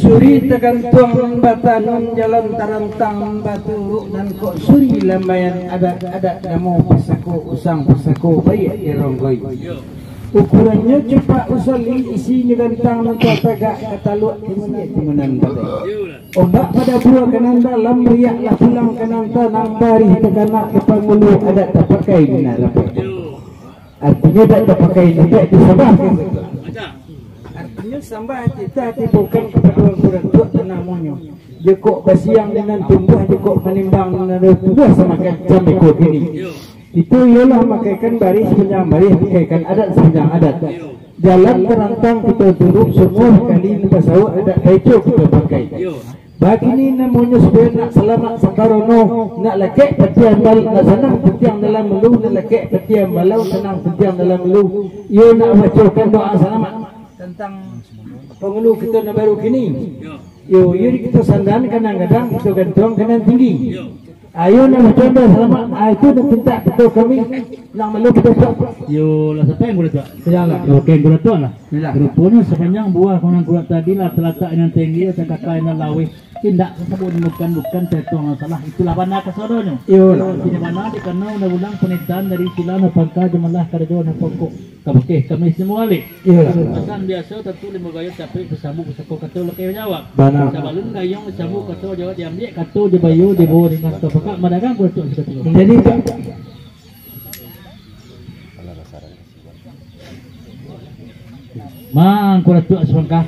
Suri tergantung batanun jalan tarantang batu dan kok suri lambayan ada namu pesaku usang pesaku baik dironggoi. Ukurannya cepat usali isinya gantang nanti tegak katalu timunan badai. Ombak pada buah kanan dalam riaklah pulang kanan tanang bari tegana kepangulu ada tak pakai benar. Artinya tak pakai tidak disabahkan. Artinya sambah kita bukan kepada orang tua tanah monyo. Jekok basiang dengan tumbuh jekok menimbang dengan tumbuh semakan jambekot ini. Itu ialah makaikan baris sepanjang baris, makaikan adat sepanjang adat. Jalan terantang kita duduk semua kali pasau adat peco kita pakai. Bagi ini namanya supaya nak selamat sakarono, nak lekek petiang bal, nak senang petiang dalam melu, nak lekek petiang balau, senang petiang dalam melu. Ia nak bacakan doa selamat tentang pengeluh kita nak baru kini. Yo, ini kita sandan kadang-kadang kita gantung kanan tinggi. Ayo nak baca doa selamat. Itu nak minta kita kami nak melu kita buat. Yo, lah siapa yang boleh buat? Janganlah. Okey, boleh buat lah. Rupanya sepanjang buah konang kuat tadi lah terletak yang tinggi, saya kakak yang lawih. Tidak tersebut bukan tertuang masalah itulah mana kesodonya. Ini mana dikenal undang-undang penitaan dari sila napangka jemalah kerja napangko. Oke, kami semua li. Pesan biasa tentu lima gaya capek bersambung bersako kata lekay jawab. Sabalun gayong bersambung kata jawab diambil kata dibayu dibawa dengan kapakak madagang kuat sekali. Jadi mang kuat semangka.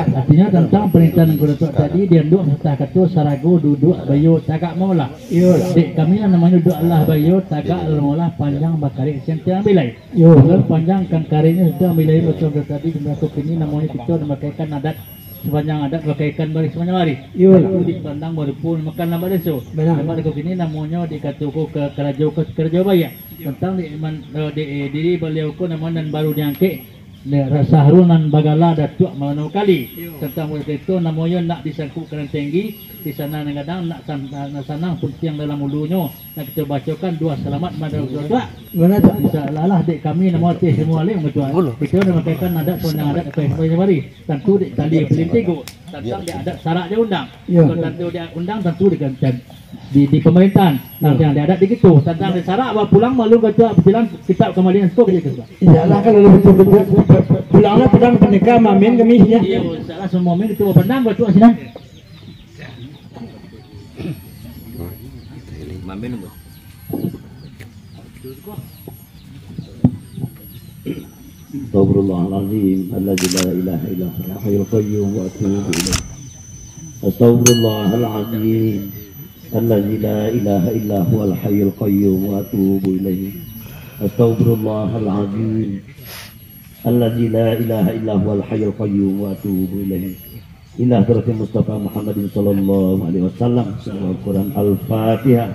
Artinya tentang pernyataan kudatuk tadi dia duduk serta kata sarago duduk bayo tagak maulah. Dek kami namanya duduk Allah bayo tagak maulah panjang bakari sentiang bilai. Panjang kan karinya sudah bilai betul tadi masuk ini namanya kita memakaikan adat sepanjang adat pakaikan baris sepanjang baris. Di pandang baru pun makan nama deso. Nama deso ini namanya dikatuku ke kerja bayar tentang di diri beliau ko namanya dan baru diangkat. Rasa harunan bagala datuk mana kali tentang itu namanya nak disangkut kerana tinggi di sana kadang nak sanang putih yang dalam ulunya nak kita bacakan dua selamat pada dua mana tak bisa lah dek kami nama teh semua leh betul kita nak makaikan adat soalnya adat apa yang mari tentu dek tali pelintigo tentang dia adat syarat dia undang tentu dia undang tentu diganti di pemerintahan nanti yang ada begitu tentang syarat bawa pulang malu kata bilang kitab kembalian skor gitu insyaallah kalau betul-betul pulanglah pedang pendekar mamin kami ya iya insyaallah semua mamin itu pedang buat tuan sini mamin bu Astaghfirullahaladzim alladzi la ilaha illa huwal hayyul qayyum wa atubu ilaih Astaghfirullahaladzim الذي لا إله إلا هو الحي القيوم وأتوب إليه أستغفر الله العظيم الذي لا إله إلا هو الحي القيوم وأتوب إليه إلى حضرة المصطفى محمد صلى الله عليه وسلم سورة القرآن الفاتحة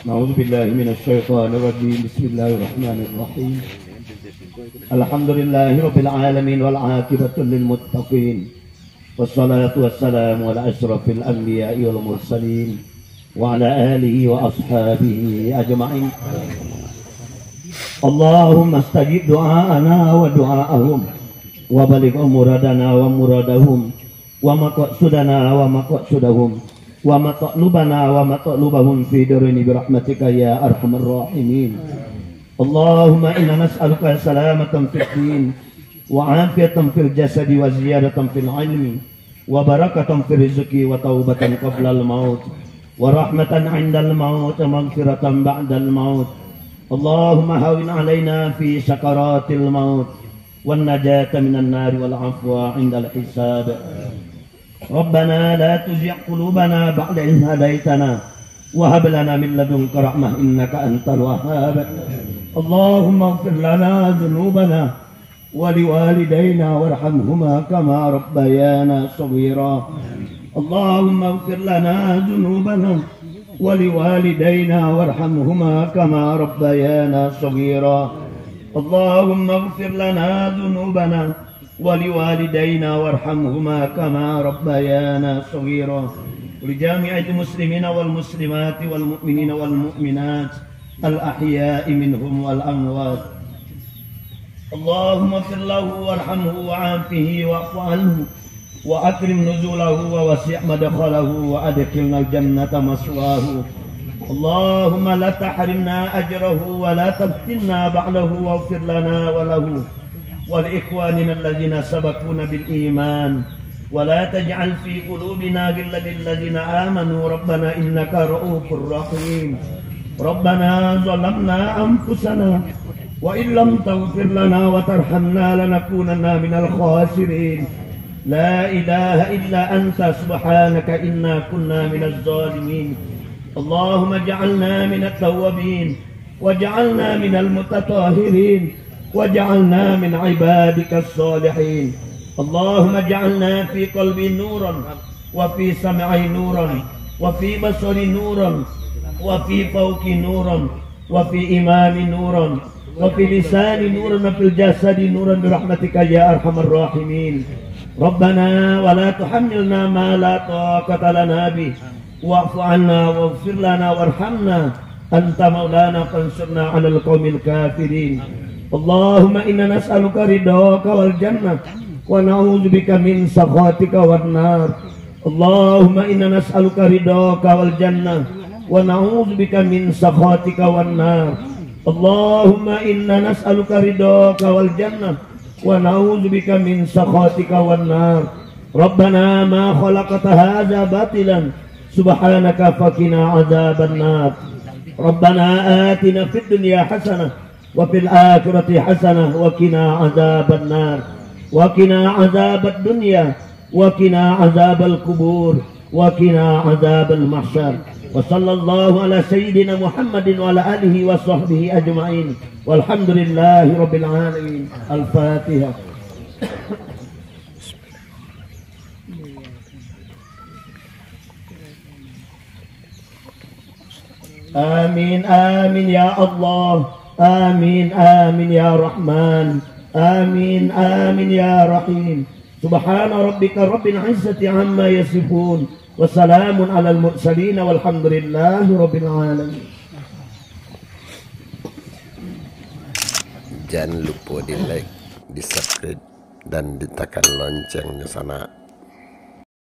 أعوذ بالله من الشيطان الرجيم بسم الله الرحمن الرحيم الحمد لله رب العالمين والعاقبة للمتقين والصلاة والسلام على أشرف الأنبياء والمرسلين وعلى آله وأصحابه أجمعين اللهم استجب دعاءنا ودعاءهم وبلغ مرادنا ومرادهم ومقصدنا ومقصدهم ومطلوبنا ومطلوبهم في دارين برحمتك يا أرحم الراحمين اللهم إنا نسألك سلامة في الدين وعافية في الجسد وزيادة في العلم وبركة في الرزق وتوبة قبل الموت ورحمة عند الموت ومغفرة بعد الموت اللهم هون علينا في سكرات الموت والنجاة من النار والعفو عند الحساب ربنا لا تزغ قلوبنا بعد إذ هديتنا وهب لنا من لدنك رحمة إنك أنت الوهاب اللهم اغفر لنا ذنوبنا ولوالدينا وارحمهما كما ربيانا صغيرا اللهم اغفر لنا ذنوبنا ولوالدينا وارحمهما كما ربيانا صغيرا اللهم اغفر لنا ذنوبنا ولوالدينا وارحمهما كما ربيانا صغيرا ولجميع المسلمين والمسلمات والمؤمنين والمؤمنات الأحياء منهم والأموات. اللهم اغفر له وارحمه وعافه واعف عنه وأكرم نزوله ووسع مدخله وأدخلنا الجنة مثواه. اللهم لا تحرمنا أجره ولا تفتنا بعده واغفر لنا وله ولإخواننا الذين سبقونا بالإيمان ولا تجعل في قلوبنا غلا للذين آمنوا ربنا إنك رؤوف رحيم. ربنا ظلمنا أنفسنا وإن لم تغفر لنا وترحمنا لنكونن من الخاسرين. لا إله إلا أنت سبحانك إنا كنا من الظالمين. اللهم اجعلنا من التوابين واجعلنا من المتطهرين واجعلنا من عبادك الصالحين. اللهم اجعلنا في قلبي نورا وفي سمعي نورا وفي بصري نورا وفي فوقي نورا وفي إمامي نورا وفي لساني نورا وفي الجسد نورا برحمتك يا أرحم الراحمين. ربنا ولا تحملنا ما لا طاقة لنا به واعف عنا واغفر لنا وارحمنا أنت مولانا فانصرنا على القوم الكافرين. اللهم إنا نسألك رضاك والجنة ونعوذ بك من سخطك والنار. اللهم إنا نسألك رضاك والجنة ونعوذ بك من سخطك والنار. اللهم إنا نسألك رضاك والجنة ونعوذ بك من سخطك والنار. ربنا ما خلقت هذا باطلا سبحانك فقنا عذاب النار. ربنا آتنا في الدنيا حسنة وفي الآخرة حسنة وقنا عذاب النار. وقنا عذاب الدنيا وقنا عذاب القبور وقنا عذاب المحشر. وصلى الله على سيدنا محمد وعلى آله وصحبه أجمعين والحمد لله رب العالمين. الفاتحة. آمين آمين يا الله. آمين آمين يا رحمن. آمين آمين يا رحيم. سبحان ربك رب العزة عما يصفون وسلام على المرسلين والحمد لله رب العالمين. Jangan lupa di like, di subscribe dan ditekan loncengnya sana.